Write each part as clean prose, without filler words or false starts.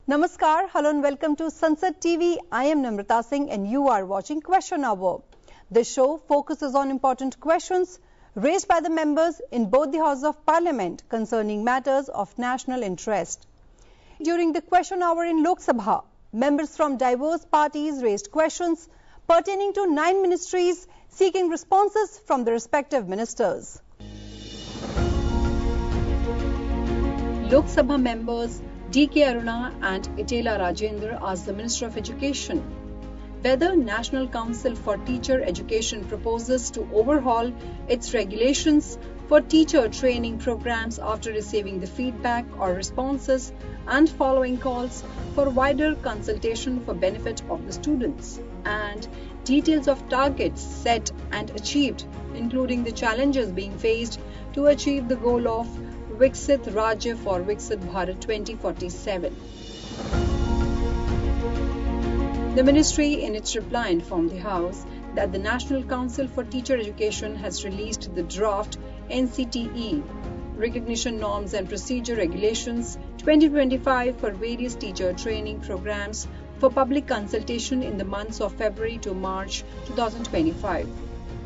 Namaskar, hello and welcome to Sansad TV. I am Namrata Singh and you are watching Question Hour. This show focuses on important questions raised by the members in both the Houses of Parliament concerning matters of national interest. During the Question Hour in Lok Sabha, members from diverse parties raised questions pertaining to 9 ministries seeking responses from the respective ministers. Lok Sabha members D.K. Aruna and Itela Rajendra asked the Minister of Education whether National Council for Teacher Education proposes to overhaul its regulations for teacher training programs after receiving the feedback or responses and following calls for wider consultation for benefit of the students, and details of targets set and achieved, including the challenges being faced to achieve the goal of Viksit Rajya for Viksit Bharat 2047. The ministry in its reply informed the House that the National Council for Teacher Education has released the draft NCTTE Recognition Norms and Procedure Regulations 2025 for various teacher training programs for public consultation in the months of February to March 2025.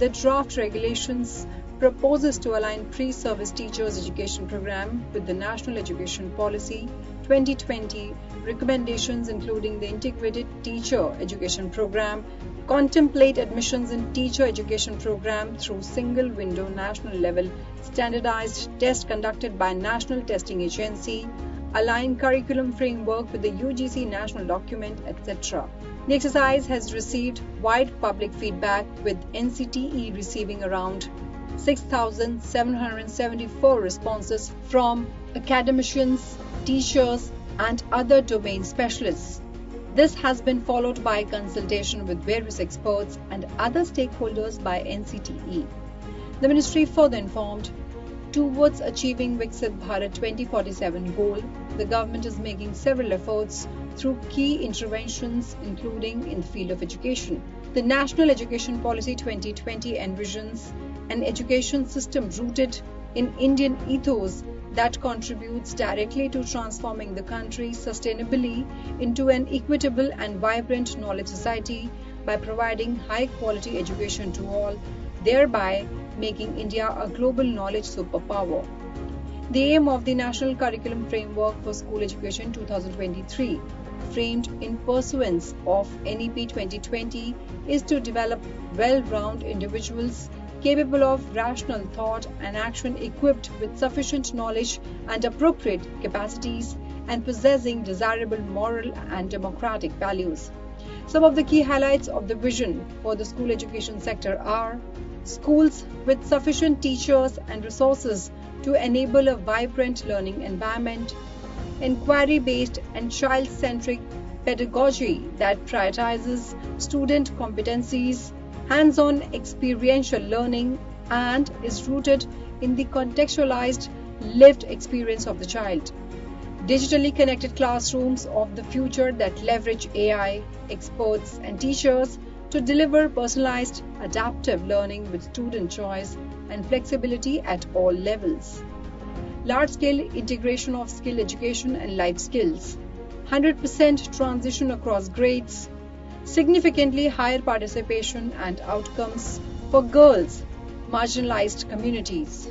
The draft regulations proposes to align pre-service teachers education program with the National Education Policy 2020 recommendations, including the integrated teacher education program, contemplate admissions in teacher education program through single window national level standardized test conducted by National Testing Agency, align curriculum framework with the UGC national document, etc. The exercise has received wide public feedback, with NCTE receiving around 6,774 responses from academicians, teachers, and other domain specialists. This has been followed by consultation with various experts and other stakeholders by NCTE. The ministry further informed, towards achieving Viksit Bharat 2047 goal, the government is making several efforts through key interventions, including in the field of education. The National Education Policy 2020 envisions an education system rooted in Indian ethos that contributes directly to transforming the country sustainably into an equitable and vibrant knowledge society by providing high-quality education to all, thereby making India a global knowledge superpower. The aim of the National Curriculum Framework for School Education 2023, framed in pursuance of NEP 2020, is to develop well-rounded individuals capable of rational thought and action, equipped with sufficient knowledge and appropriate capacities, and possessing desirable moral and democratic values. Some of the key highlights of the vision for the school education sector are: schools with sufficient teachers and resources to enable a vibrant learning environment, inquiry-based and child-centric pedagogy that prioritizes student competencies, hands-on experiential learning, and is rooted in the contextualized lived experience of the child. Digitally connected classrooms of the future that leverage AI, experts, and teachers to deliver personalized, adaptive learning with student choice and flexibility at all levels. Large-scale integration of skill education and life skills, 100% transition across grades, significantly higher participation and outcomes for girls, marginalized communities.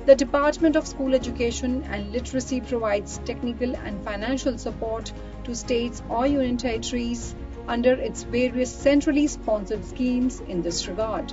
The Department of School Education and Literacy provides technical and financial support to states or union territories under its various centrally sponsored schemes in this regard.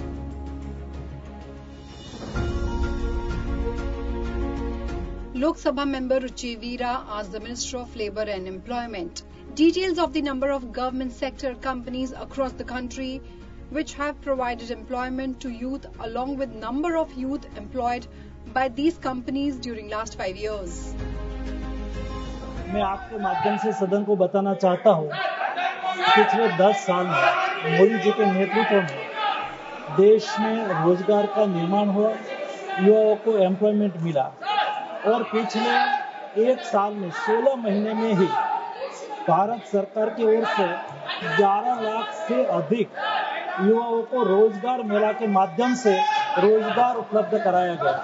Lok Sabha member Ruchi Veera asked the Minister of Labour and Employment details of the number of government sector companies across the country which have provided employment to youth, along with number of youth employed by these companies during last 5 years. मैं आपके माध्यम से सदन को बताना चाहता हूं, पिछले 10 साल में मोदी जी के नेतृत्व में देश में रोजगार का निर्माण हुआ, युवाओं को एम्प्लॉयमेंट मिला और पिछले 1 साल में 16 महीने में ही भारत सरकार की ओर से 11 लाख से अधिक युवाओं को रोजगार मेला के माध्यम से रोजगार उपलब्ध कराया गया।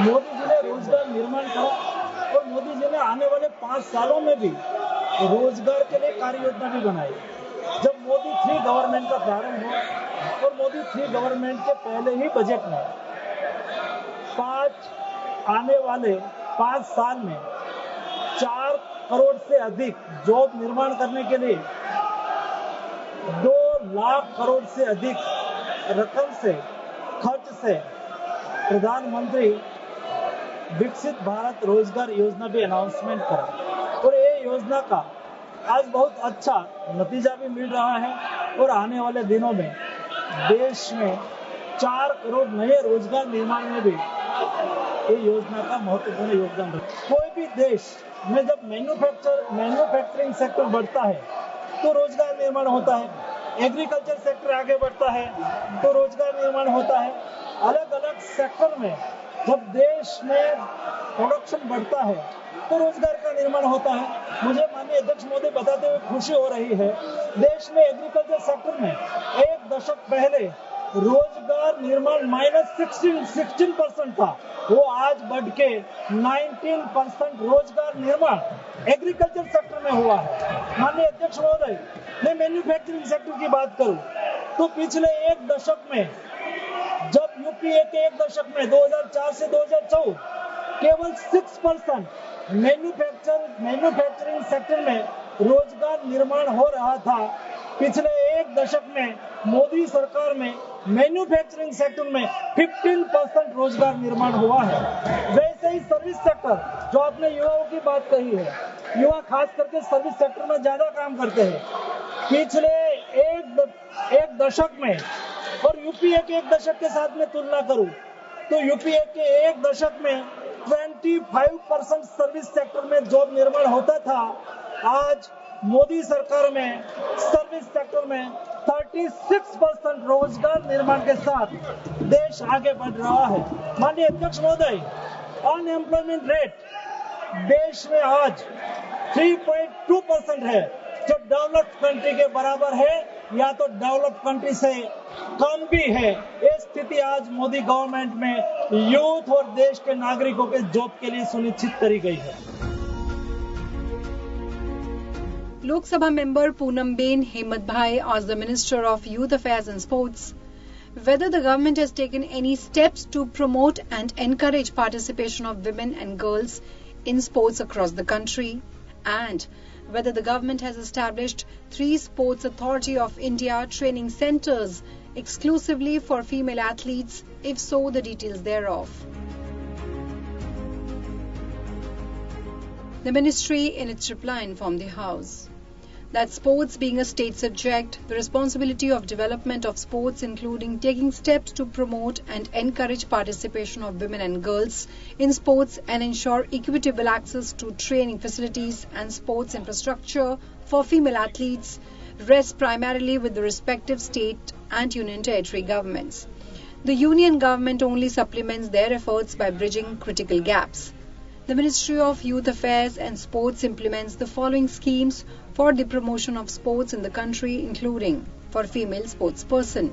मोदी जी ने रोजगार निर्माण करा और मोदी जी ने आने वाले 5 सालों में भी रोजगार के लिए कार्य योजना भी बनाई। जब मोदी 3 गवर्नमेंट का प्रारंभ हुआ और मोदी 3 गवर्नमेंट के पहले ही बजट में आने वाले 5 साल में 4 करोड़ से अधिक जॉब निर्माण करने के लिए 2 लाख करोड़ से अधिक रकम से खर्च से प्रधानमंत्री विकसित भारत रोजगार योजना भी अनाउंसमेंट करा और ये योजना का आज बहुत अच्छा नतीजा भी मिल रहा है और आने वाले दिनों में देश में 4 करोड़ नए रोजगार निर्माण में भी ये योजना का महत्वपूर्ण योगदान है। कोई भी देश में जब मैन्युफैक्चरिंग सेक्टर बढ़ता है तो रोजगार निर्माण होता है, एग्रीकल्चर सेक्टर आगे बढ़ता है तो रोजगार निर्माण होता है। अलग अलग सेक्टर में जब देश में प्रोडक्शन बढ़ता है तो रोजगार का निर्माण होता है। मुझे माननीय अध्यक्ष महोदय बताते हुए खुशी हो रही है, देश में एग्रीकल्चर सेक्टर में 1 दशक पहले रोजगार निर्माण -16% था, वो आज बढ़ के 19% रोजगार निर्माण एग्रीकल्चर सेक्टर में हुआ है। माननीय अध्यक्ष महोदय, मैं मैन्युफैक्चरिंग सेक्टर की बात करूं तो पिछले 1 दशक में, जब यूपीए के 1 दशक में 2004 से 2014 केवल 6% मैन्युफैक्चरिंग सेक्टर में रोजगार निर्माण हो रहा था, पिछले 1 दशक में मोदी सरकार में मैन्युफैक्चरिंग सेक्टर में 15% रोजगार निर्माण हुआ है। वैसे ही सर्विस सेक्टर, जो आपने युवाओं की बात कही है, युवा खास करके सर्विस सेक्टर में ज्यादा काम करते हैं। पिछले एक दशक में और यूपीए के 1 दशक के साथ में तुलना करूं तो यूपीए के 1 दशक में 25% सर्विस सेक्टर में जॉब निर्माण होता था, आज मोदी सरकार में सर्विस सेक्टर में 36% रोजगार निर्माण के साथ देश आगे बढ़ रहा है। माननीय अध्यक्ष महोदय, अनएम्प्लॉयमेंट रेट देश में आज 3.2% है, जो डेवलप्ड कंट्री के बराबर है या तो डेवलप्ड कंट्री से कम भी है। ये स्थिति आज मोदी गवर्नमेंट में यूथ और देश के नागरिकों के जॉब के लिए सुनिश्चित करी गई है। Lok Sabha member Poonamben Himmatbhai asked the Minister of Youth Affairs and Sports whether the government has taken any steps to promote and encourage participation of women and girls in sports across the country, and whether the government has established 3 Sports Authority of India training centers exclusively for female athletes, if so, the details thereof. The ministry in its reply informed the House that sports being a state subject, the responsibility of development of sports, including taking steps to promote and encourage participation of women and girls in sports and ensure equitable access to training facilities and sports infrastructure for female athletes, rests primarily with the respective state and union territory governments. The union government only supplements their efforts by bridging critical gaps. The Ministry of Youth Affairs and Sports implements the following schemes for the promotion of sports in the country, including for female sportsperson.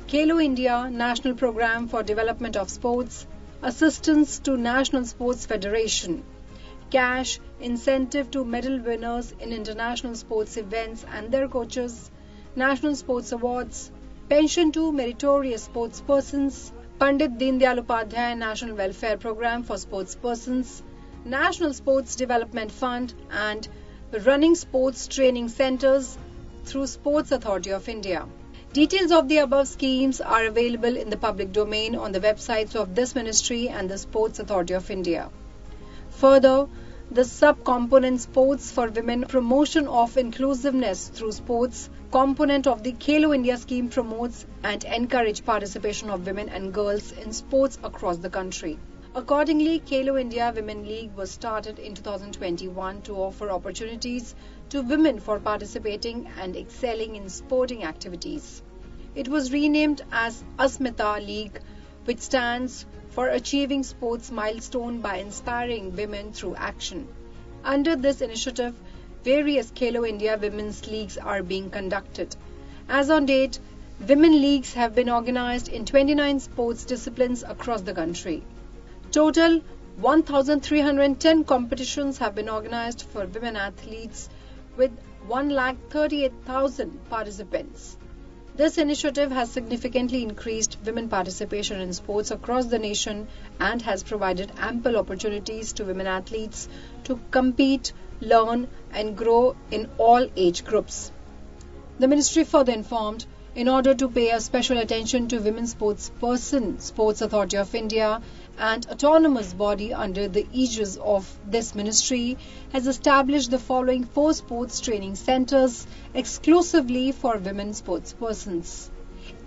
Khelo India National Programme for Development of Sports, Assistance to National Sports Federation, cash incentive to medal winners in international sports events and their coaches, National Sports Awards, pension to meritorious sportspersons, Pandit Deen Dayal Upadhyay National Welfare Programme for Sportspersons, National Sports Development Fund, and running sports training centres through Sports Authority of India. Details of the above schemes are available in the public domain on the websites of this ministry and the Sports Authority of India. Further, the sub-component Sports for Women Promotion of Inclusiveness through Sports component of the Khelo India scheme promotes and encourages participation of women and girls in sports across the country. Accordingly, Khelo India Women League was started in 2021 to offer opportunities to women for participating and excelling in sporting activities. It was renamed as Asmita League, which stands for Achieving Sports Milestone by Inspiring Women Through Action. Under this initiative, various Khelo India Women's Leagues are being conducted. As on date, women leagues have been organized in 29 sports disciplines across the country. Total 1,310 competitions have been organized for women athletes with 1,38,000 participants. This initiative has significantly increased women participation in sports across the nation and has provided ample opportunities to women athletes to compete, learn, and grow in all age groups. The ministry further informed, in order to pay a special attention to women sportsperson, Sports Authority of India, an autonomous body under the aegis of this ministry, has established the following 4 sports training centers exclusively for women sportspersons.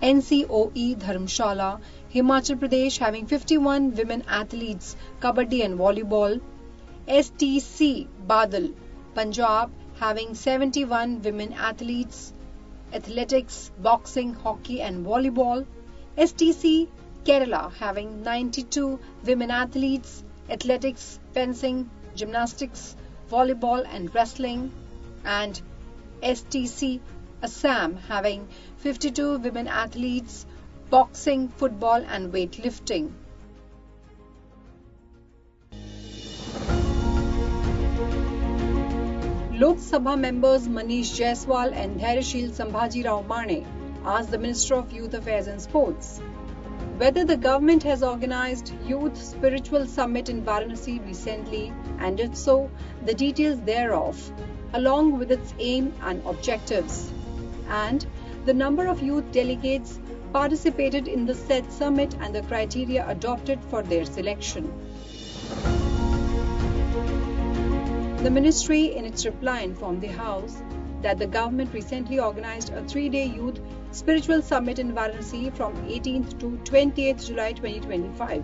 NCOE Dharamshala, Himachal Pradesh, having 51 women athletes, Kabaddi and Volleyball. STC Badal, Punjab, having 71 women athletes, athletics, boxing, hockey and volleyball. STC Kerala, having 92 women athletes, athletics, fencing, gymnastics, volleyball and wrestling. And STC Assam, having 52 women athletes, boxing, football and weightlifting. Lok Sabha members Manish Jaiswal and Dhairashil Sambhaji Rao Mane asked the Minister of Youth Affairs and Sports whether the government has organized Youth Spiritual Summit in Varanasi recently, and if so, the details thereof, along with its aim and objectives, and the number of youth delegates participated in the said summit and the criteria adopted for their selection. The ministry, in its reply, informed the House that the government recently organized a 3-day youth spiritual summit in Varanasi from 18th to 28th July 2025.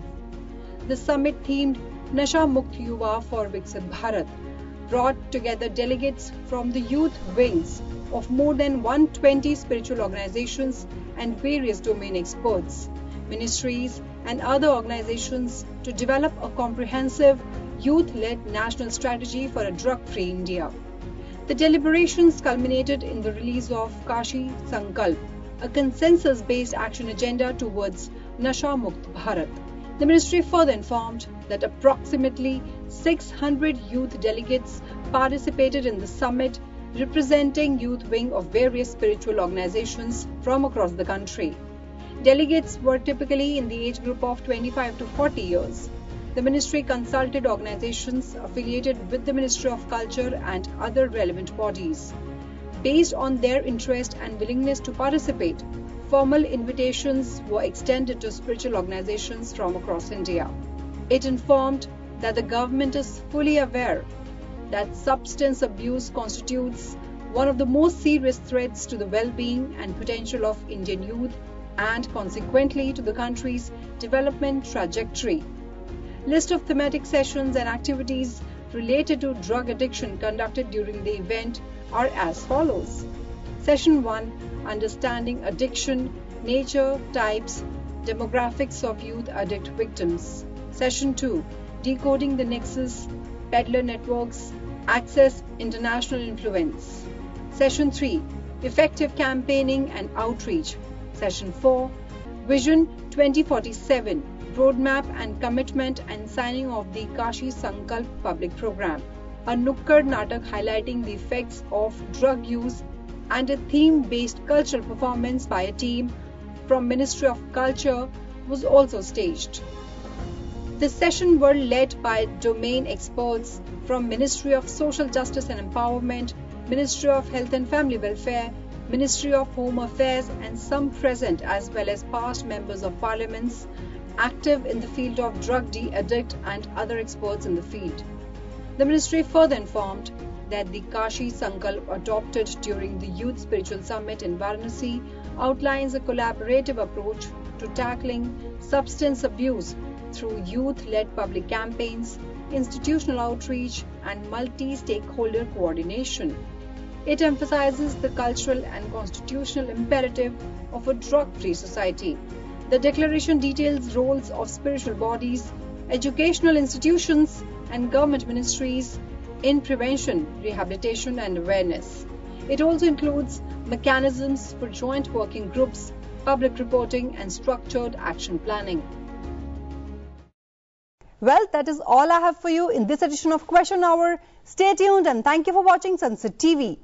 The summit, themed Nasha Mukt Yuva for Viksit Bharat, brought together delegates from the youth wings of more than 120 spiritual organizations and various domain experts, ministries and other organizations to develop a comprehensive youth-led national strategy for a drug-free India. The deliberations culminated in the release of Kashi Sankalp, a consensus-based action agenda towards Nasha Mukt Bharat. The ministry further informed that approximately 600 youth delegates participated in the summit, representing youth wing of various spiritual organizations from across the country. Delegates were typically in the age group of 25 to 40 years. The ministry consulted organizations affiliated with the Ministry of Culture and other relevant bodies. Based on their interest and willingness to participate, formal invitations were extended to spiritual organizations from across India. It informed that the government is fully aware that substance abuse constitutes one of the most serious threats to the well-being and potential of Indian youth and consequently to the country's development trajectory. List of thematic sessions and activities related to drug addiction conducted during the event are as follows. Session 1, Understanding Addiction, Nature, Types, Demographics of Youth Addict Victims. Session 2, Decoding the Nexus, Peddler Networks, Access International Influence. Session 3, Effective Campaigning and Outreach. Session 4, Vision 2047, Roadmap and Commitment and Signing of the Kashi Sankalp Public Program. A Nukkad Natak highlighting the effects of drug use and a theme-based cultural performance by a team from Ministry of Culture was also staged. The session were led by domain experts from Ministry of Social Justice and Empowerment, Ministry of Health and Family Welfare, Ministry of Home Affairs and some present as well as past members of parliaments active in the field of drug addict and other experts in the field. The ministry further informed that the Kashi Sankalp adopted during the Youth Spiritual Summit in Varanasi outlines a collaborative approach to tackling substance abuse through youth-led public campaigns, institutional outreach and multi-stakeholder coordination. It emphasizes the cultural and constitutional imperative of a drug-free society. The declaration details roles of spiritual bodies, educational institutions and government ministries in prevention, rehabilitation and awareness. It also includes mechanisms for joint working groups, public reporting and structured action planning. Well, that is all I have for you in this edition of Question Hour. Stay tuned and thank you for watching Sansad TV.